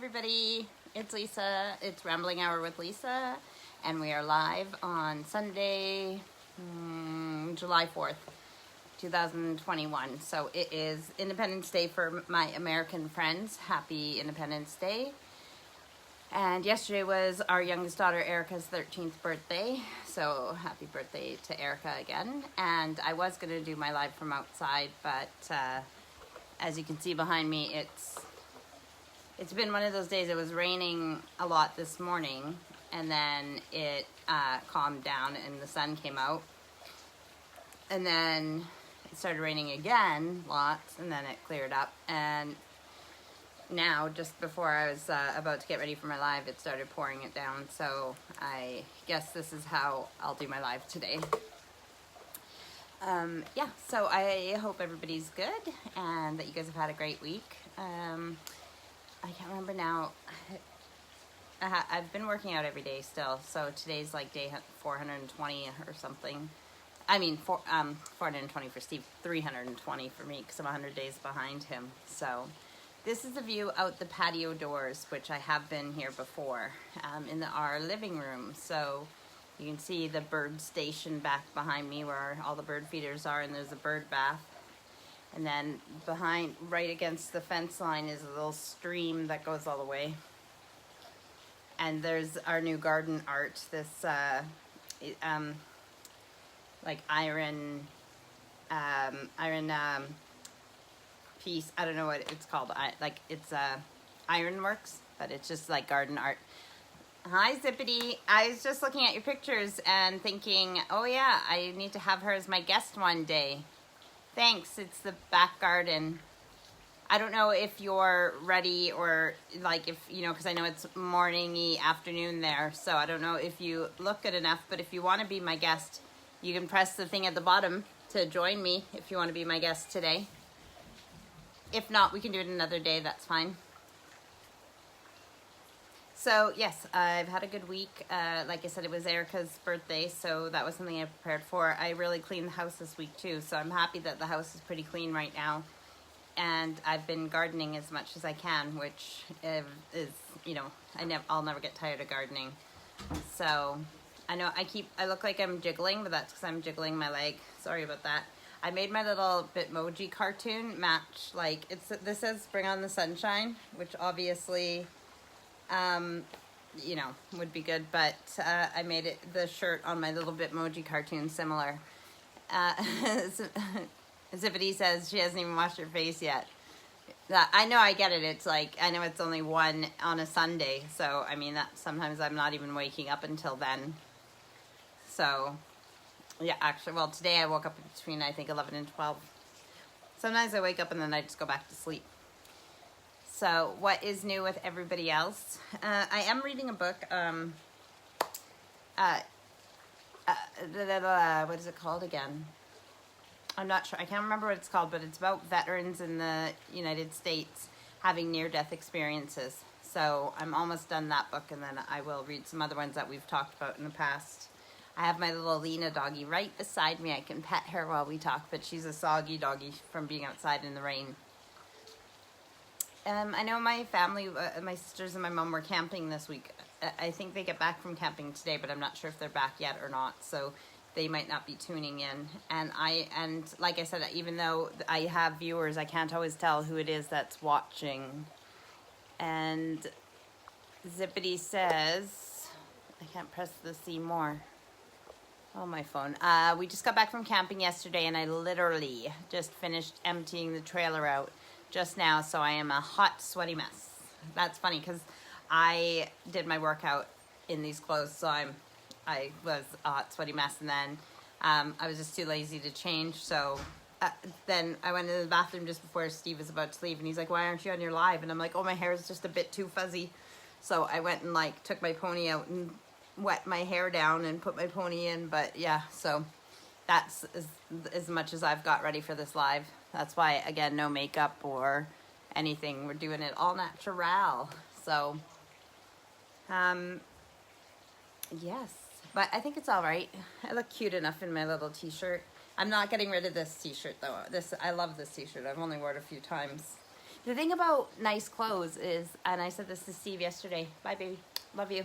everybody, it's Lisa. It's Rambling Hour with Lisa, and we are live on Sunday, July 4th, 2021. So it is Independence Day for my American friends. Happy Independence Day. And yesterday was our youngest daughter Erica's 13th birthday, so happy birthday to Erica again. And I was going to do my live from outside, but as you can see behind me, it's been one of those days. It was raining a lot this morning, and then it calmed down and the sun came out. And then it started raining again, lots, and then it cleared up. And now, just before I was about to get ready for my live, it started pouring it down. So I guess this is how I'll do my live today. Yeah, so I hope everybody's good and that you guys have had a great week. I can't remember now. I've been working out every day still, so today's like day 420 or something. I mean, 420 for Steve, 320 for me, because I'm 100 days behind him. So this is a view out the patio doors, which I have been here before, in our living room. So you can see the bird station back behind me where all the bird feeders are, and there's a bird bath. And then behind, right against the fence line, is a little stream that goes all the way. And there's our new garden art, this like iron piece. I don't know what it's called. It's ironworks, but it's just like garden art. Hi, Zippity. I was just looking at your pictures and thinking, oh yeah, I need to have her as my guest one day. Thanks. It's the back garden. I don't know if you're ready, or like if, you know, because I know it's morning-y, afternoon there, so I don't know if you look good enough, but if you want to be my guest, you can press the thing at the bottom to join me if you want to be my guest today. If not, we can do it another day. That's fine. So yes, I've had a good week. Like I said, it was Erica's birthday, so that was something I prepared for. I really cleaned the house this week too, so I'm happy that the house is pretty clean right now. And I've been gardening as much as I can, which is, you know, I'll never get tired of gardening. So I know I look like I'm jiggling, but that's because I'm jiggling my leg. Sorry about that. I made my little Bitmoji cartoon match, like this says "Bring on the Sunshine," which obviously, you know, would be good, but I made the shirt on my little Bitmoji cartoon similar. Zippity says she hasn't even washed her face yet. I know, I get it. It's like, I know it's only 1 on a Sunday, so I mean, that sometimes I'm not even waking up until then. So yeah, actually, well, today I woke up between, I think, 11 and 12. Sometimes I wake up and then I just go back to sleep. So what is new with everybody else? I am reading a book. What is it called again? I'm not sure. I can't remember what it's called, but it's about veterans in the United States having near-death experiences. So I'm almost done that book, and then I will read some other ones that we've talked about in the past. I have my little Lena doggy right beside me. I can pet her while we talk, but she's a soggy doggy from being outside in the rain. I know my family, my sisters and my mom were camping this week. I think they get back from camping today, but I'm not sure if they're back yet or not. So they might not be tuning in. And like I said, even though I have viewers, I can't always tell who it is that's watching. And Zippity says, I can't press the see more. Oh, my phone. We just got back from camping yesterday, and I literally just finished emptying the trailer out just now, so I am a hot, sweaty mess. That's funny, because I did my workout in these clothes, so I was a hot, sweaty mess, and then I was just too lazy to change, so then I went into the bathroom just before Steve was about to leave, and he's like, why aren't you on your live? And I'm like, oh, my hair is just a bit too fuzzy. So I went and like took my pony out and wet my hair down and put my pony in. But yeah, so that's as much as I've got ready for this live. That's why, again, no makeup or anything. We're doing it all natural. So yes, but I think it's all right. I look cute enough in my little t-shirt. I'm not getting rid of this t-shirt though. I love this t-shirt. I've only worn it a few times. The thing about nice clothes is, and I said this to Steve yesterday, bye baby, love you.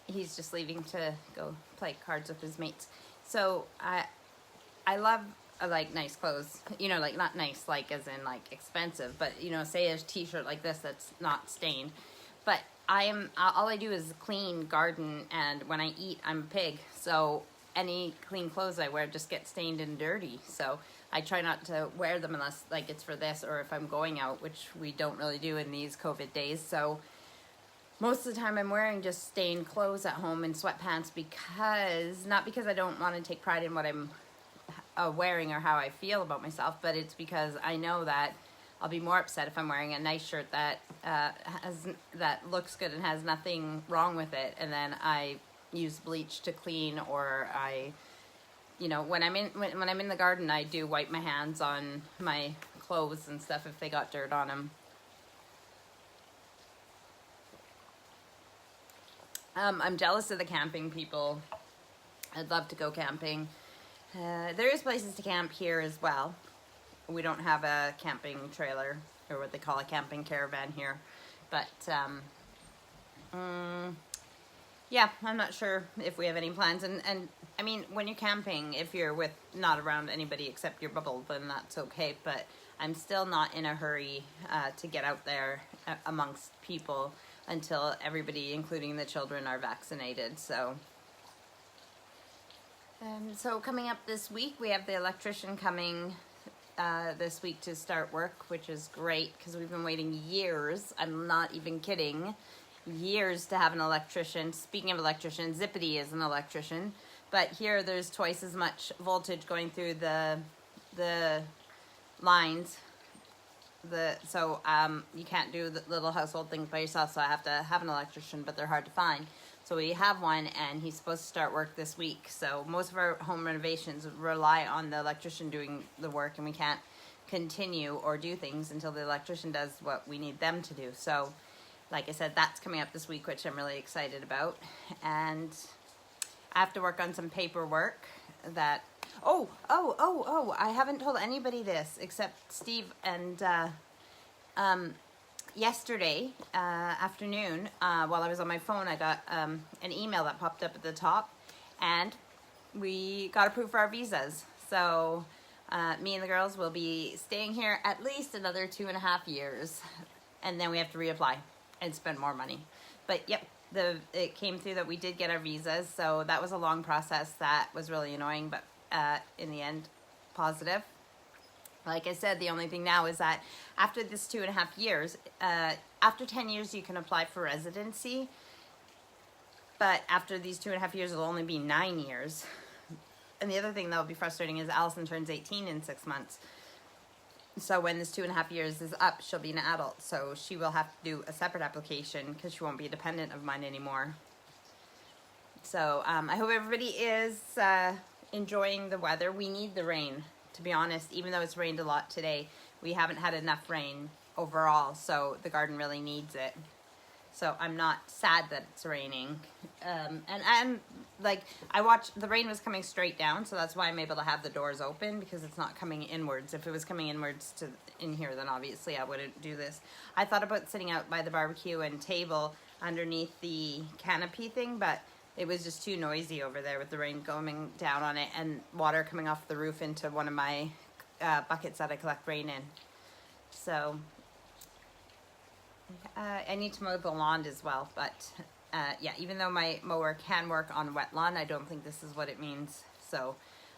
He's just leaving to go play cards with his mates. So I love like nice clothes, you know, like not nice like as in like expensive, but you know, say a t-shirt like this that's not stained. But all I do is clean, garden, and when I eat, I'm a pig. So any clean clothes I wear just get stained and dirty. So I try not to wear them unless like it's for this or if I'm going out, which we don't really do in these COVID days. So most of the time I'm wearing just stained clothes at home and sweatpants not because I don't want to take pride in what I'm wearing or how I feel about myself, but it's because I know that I'll be more upset if I'm wearing a nice shirt that that looks good and has nothing wrong with it, and then I use bleach to clean, or you know, when I'm in the garden, I do wipe my hands on my clothes and stuff if they got dirt on them. I'm jealous of the camping people. I'd love to go camping. There is places to camp here as well. We don't have a camping trailer, or what they call a camping caravan here. But, yeah, I'm not sure if we have any plans. And I mean, when you're camping, if you're not around anybody except your bubble, then that's okay. But I'm still not in a hurry to get out there amongst people until everybody, including the children, are vaccinated. So coming up this week, we have the electrician coming this week to start work, which is great because we've been waiting years. I'm not even kidding. Years to have an electrician. Speaking of electricians, Zippity is an electrician, but here there's twice as much voltage going through the lines. So you can't do the little household things by yourself, so I have to have an electrician, but they're hard to find. So we have one, and he's supposed to start work this week. So most of our home renovations rely on the electrician doing the work, and we can't continue or do things until the electrician does what we need them to do. So like I said, that's coming up this week, which I'm really excited about. And I have to work on some paperwork that, I haven't told anybody this except Steve. And yesterday afternoon, while I was on my phone, I got an email that popped up at the top, and we got approved for our visas. So me and the girls will be staying here at least another 2.5 years, and then we have to reapply and spend more money. But yep, it came through that we did get our visas, so that was a long process. That was really annoying, but in the end, positive. Like I said, the only thing now is that after this 2.5 years, after 10 years you can apply for residency, but after these 2.5 years it'll only be 9 years. And the other thing that will be frustrating is Allison turns 18 in 6 months. So when this 2.5 years is up, she'll be an adult, so she will have to do a separate application because she won't be a dependent of mine anymore. So I hope everybody is enjoying the weather. We need the rain. To be honest, even though it's rained a lot today, we haven't had enough rain overall, so the garden really needs it. So I'm not sad that it's raining. And like, the rain was coming straight down, so that's why I'm able to have the doors open, because it's not coming inwards. If it was coming inwards in here, then obviously I wouldn't do this. I thought about sitting out by the barbecue and table underneath the canopy thing, but it was just too noisy over there with the rain going down on it and water coming off the roof into one of my buckets that I collect rain in. So I need to mow the lawn as well, but yeah, even though my mower can work on wet lawn, I don't think this is what it means. So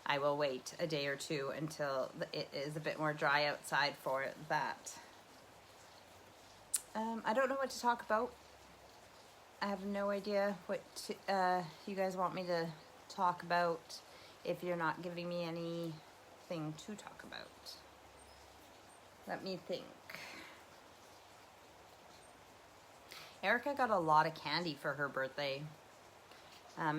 I will wait a day or two until it is a bit more dry outside for that. I don't know what to talk about. I have no idea what you guys want me to talk about if you're not giving me anything to talk about. Let me think. Erica got a lot of candy for her birthday.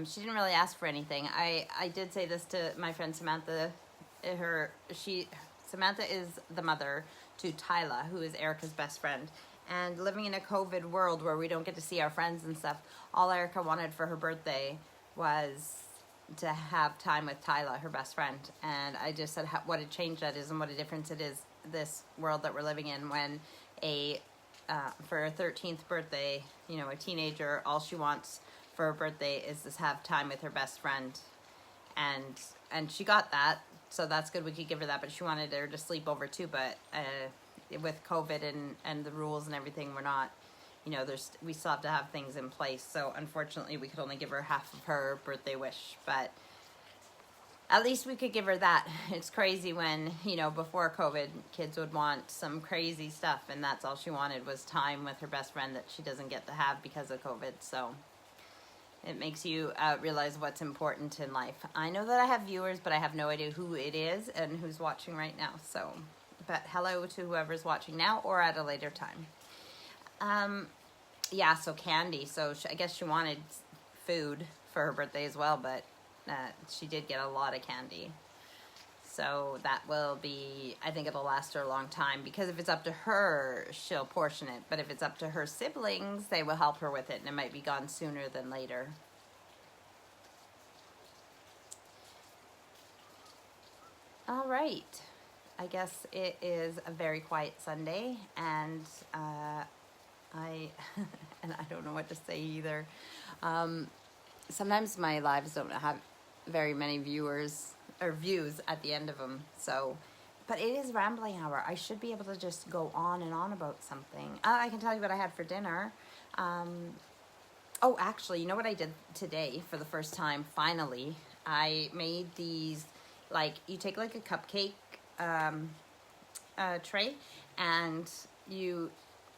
She didn't really ask for anything. I did say this to my friend Samantha. Samantha is the mother to Tyla, who is Erica's best friend. And living in a COVID world where we don't get to see our friends and stuff, all Erica wanted for her birthday was to have time with Tyla, her best friend. And I just said what a change that is and what a difference it is, this world that we're living in, when for her 13th birthday, you know, a teenager, all she wants for her birthday is to have time with her best friend. And she got that, so that's good, we could give her that, but she wanted her to sleep over too, but with COVID and the rules and everything, we're not, you know, we still have to have things in place, so unfortunately we could only give her half of her birthday wish, but at least we could give her that. It's crazy when, you know, before COVID, kids would want some crazy stuff, and that's all she wanted was time with her best friend that she doesn't get to have because of COVID. So it makes you realize what's important in life. I know that I have viewers, but I have no idea who it is and who's watching right now. So, but hello to whoever's watching now or at a later time. Yeah, so candy. So I guess she wanted food for her birthday as well, but she did get a lot of candy. So that will be, I think it'll last her a long time, because if it's up to her, she'll portion it. But if it's up to her siblings, they will help her with it, and it might be gone sooner than later. All right. I guess it is a very quiet Sunday, and and I don't know what to say either. Sometimes my lives don't have very many viewers or views at the end of them, so, but it is rambling hour. I should be able to just go on and on about something. I can tell you what I had for dinner. Oh, actually, you know what I did today for the first time, finally? I made these, like, you take like a cupcake tray, and you,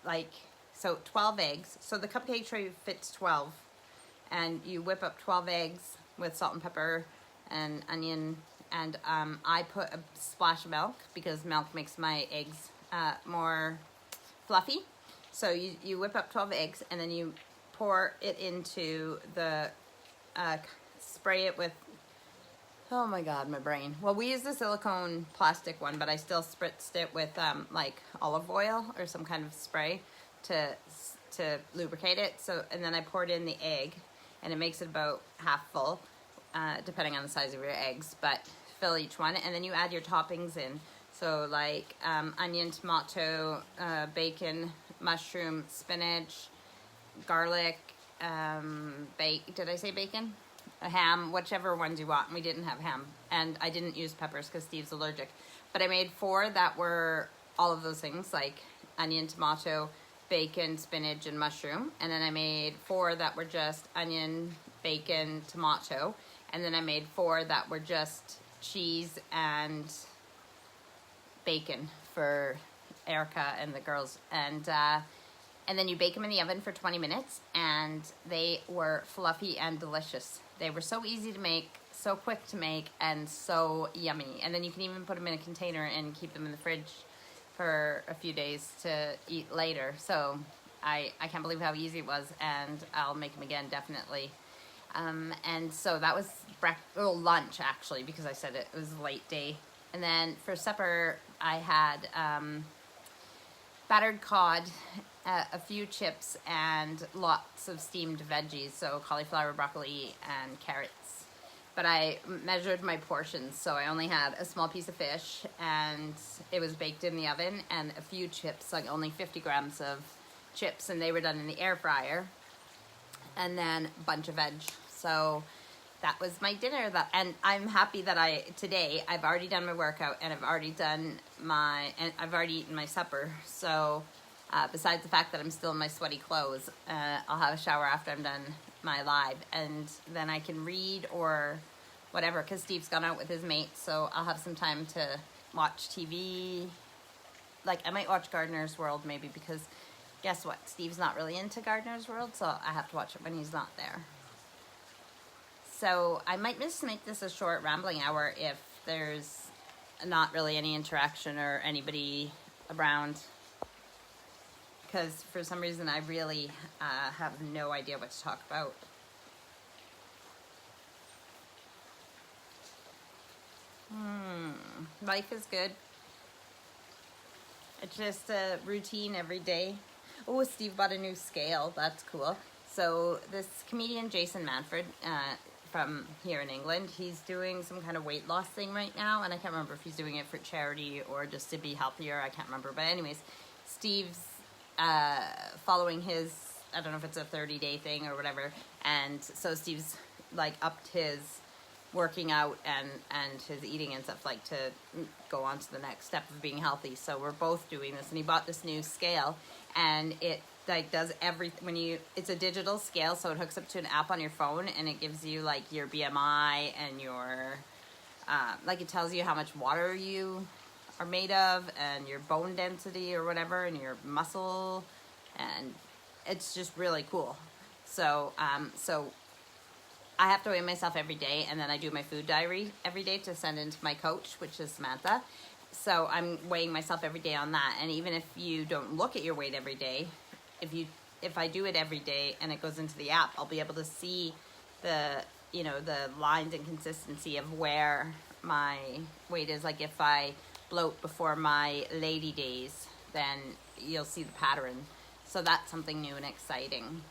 like, so 12 eggs. So the cupcake tray fits 12, and you whip up 12 eggs with salt and pepper and onion, and I put a splash of milk, because milk makes my eggs more fluffy. So you whip up 12 eggs, and then you pour it into the, spray it with, oh my god, my brain. Well, we use the silicone plastic one, but I still spritzed it with like olive oil or some kind of spray to lubricate it. So, and then I poured in the egg, and it makes it about half full, depending on the size of your eggs, but fill each one, and then you add your toppings in. So like onion, tomato, bacon, mushroom, spinach, garlic, did I say bacon? A ham, whichever ones you want. We didn't have ham, and I didn't use peppers because Steve's allergic. But I made 4 that were all of those things, like onion, tomato, bacon, spinach, and mushroom. And then I made 4 that were just onion, bacon, tomato. And then I made 4 that were just cheese and bacon for Erica and the girls. And then you bake them in the oven for 20 minutes, and they were fluffy and delicious. They were so easy to make, so quick to make, and so yummy. And then you can even put them in a container and keep them in the fridge for a few days to eat later. So I can't believe how easy it was, and I'll make them again, definitely. And so that was lunch, actually, because I said it was a late day. And then for supper, I had battered cod, a few chips, and lots of steamed veggies, so cauliflower, broccoli, and carrots. But I measured my portions, so I only had a small piece of fish, and it was baked in the oven, and a few chips, like only 50 grams of chips, and they were done in the air fryer, and then a bunch of veg. So that was my dinner, and I'm happy that today I've already done my workout, and I've already eaten my supper. So besides the fact that I'm still in my sweaty clothes, I'll have a shower after I'm done my live, and then I can read or whatever, because Steve's gone out with his mates, so I'll have some time to watch TV. Like, I might watch Gardener's World maybe, because guess what? Steve's not really into Gardener's World, so I have to watch it when he's not there. So I might just make this a short rambling hour if there's not really any interaction or anybody around, because for some reason I really have no idea what to talk about. Life is good. It's just a routine every day. Oh, Steve bought a new scale. That's cool. So this comedian Jason Manford, from here in England. He's doing some kind of weight loss thing right now, and I can't remember if he's doing it for charity or just to be healthier. I can't remember. But anyways, Steve's following his, I don't know if it's a 30-day thing or whatever, and so Steve's like upped his working out and his eating and stuff, like to go on to the next step of being healthy. So we're both doing this, and he bought this new scale, and it like does everything. It's a digital scale, so it hooks up to an app on your phone, and it gives you like your BMI and your like it tells you how much water you are made of and your bone density or whatever and your muscle, and it's just really cool. So so I have to weigh myself every day, and then I do my food diary every day to send into my coach, which is Samantha. So I'm weighing myself every day on that. And even if you don't look at your weight every day, if I do it every day and it goes into the app, I'll be able to see the lines and consistency of where my weight is. Like if I bloat before my lady days, then you'll see the pattern. So that's something new and exciting.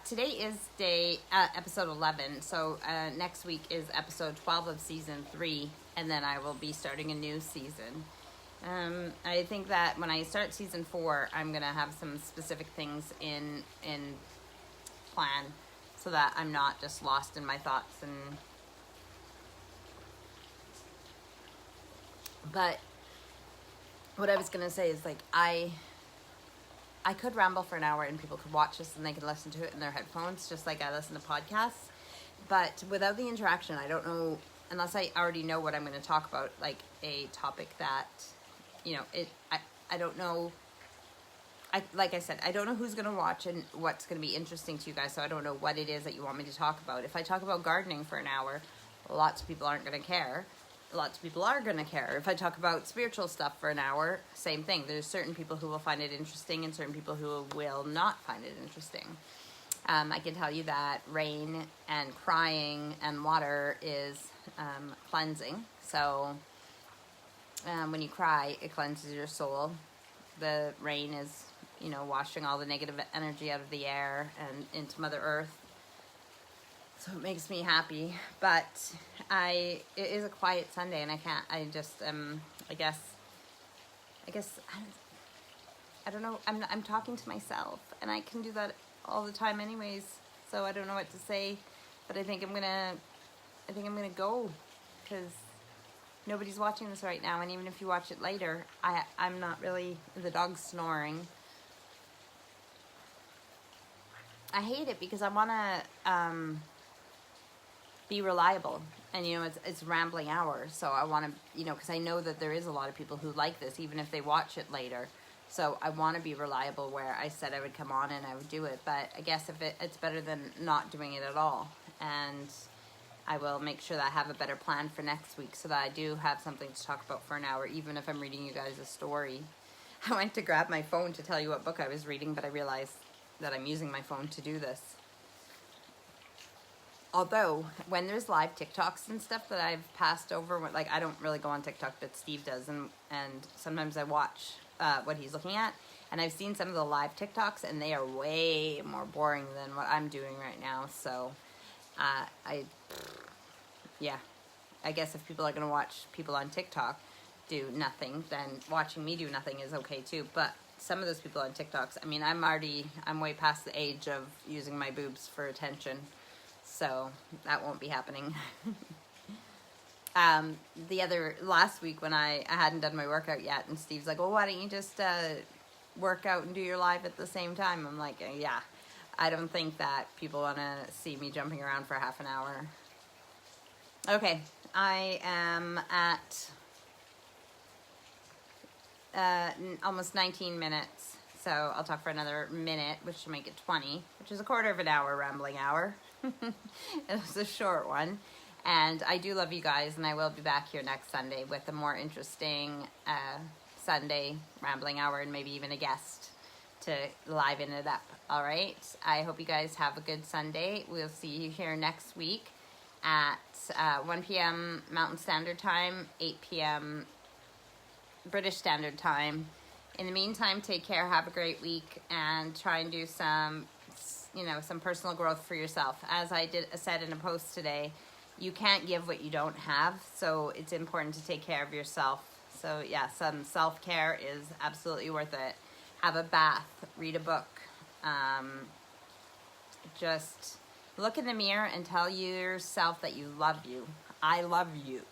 Today is episode 11, so next week is episode 12 of season 3, and then I will be starting a new season. I think that when I start season 4, I'm going to have some specific things in plan so that I'm not just lost in my thoughts. But what I was going to say is, like, I could ramble for an hour and people could watch this and they could listen to it in their headphones, just like I listen to podcasts. But without the interaction, I don't know, unless I already know what I'm going to talk about, like a topic that, I don't know. Like I said, I don't know who's going to watch and what's going to be interesting to you guys, so I don't know what it is that you want me to talk about. If I talk about gardening for an hour, lots of people aren't going to care. Lots of people are going to care. If I talk about spiritual stuff for an hour, same thing. There's certain people who will find it interesting and certain people who will not find it interesting. I can tell you that rain and crying and water is cleansing. So when you cry, it cleanses your soul. The rain is, washing all the negative energy out of the air and into Mother Earth. So it makes me happy, but it is a quiet Sunday, and I don't know, I'm talking to myself, and I can do that all the time anyways, so I don't know what to say, but I think I'm gonna go, because nobody's watching this right now, and even if you watch it later, I'm not really, the dog's snoring. I hate it because I want to, be reliable, and it's rambling hour, so I want to, because I know that there is a lot of people who like this even if they watch it later, so I want to be reliable where I said I would come on and I would do it. But I guess if it's better than not doing it at all, and I will make sure that I have a better plan for next week so that I do have something to talk about for an hour, even if I'm reading you guys a story. I went to grab my phone to tell you what book I was reading, but I realized that I'm using my phone to do this. Although, when there's live TikToks and stuff that I've passed over, like I don't really go on TikTok, but Steve does, and sometimes I watch what he's looking at, and I've seen some of the live TikToks, and they are way more boring than what I'm doing right now, so I guess if people are going to watch people on TikTok do nothing, then watching me do nothing is okay too. But some of those people on TikToks, I mean, I'm way past the age of using my boobs for attention. So that won't be happening. Last week when I hadn't done my workout yet, and Steve's like, well, why don't you just work out and do your live at the same time? I'm like, yeah, I don't think that people want to see me jumping around for half an hour. Okay, I am at almost 19 minutes, so I'll talk for another minute, which should make it 20, which is a quarter of an hour rambling hour. It was a short one, and I do love you guys, and I will be back here next Sunday with a more interesting Sunday rambling hour, and maybe even a guest to liven it up. All right, I hope you guys have a good Sunday. We'll see you here next week at 1 p.m. Mountain Standard Time, 8 p.m. British Standard Time. In the meantime, take care, have a great week, and try and do some you know, some personal growth for yourself. As I said in a post today, you can't give what you don't have, so it's important to take care of yourself. So yeah, some self-care is absolutely worth it. Have a bath, read a book, just look in the mirror and tell yourself that you love you. I love you.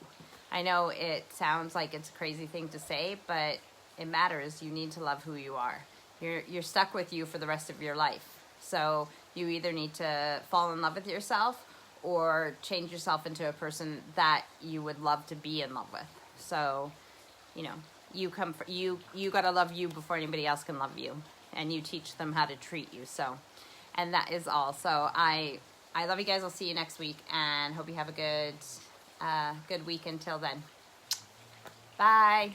I know it sounds like it's a crazy thing to say, but it matters. You need to love who you are. You're stuck with you for the rest of your life. So you either need to fall in love with yourself or change yourself into a person that you would love to be in love with. So, you know, you gotta love you before anybody else can love you, and you teach them how to treat you. So, and that is all. So I love you guys. I'll see you next week, and hope you have a good week until then. Bye.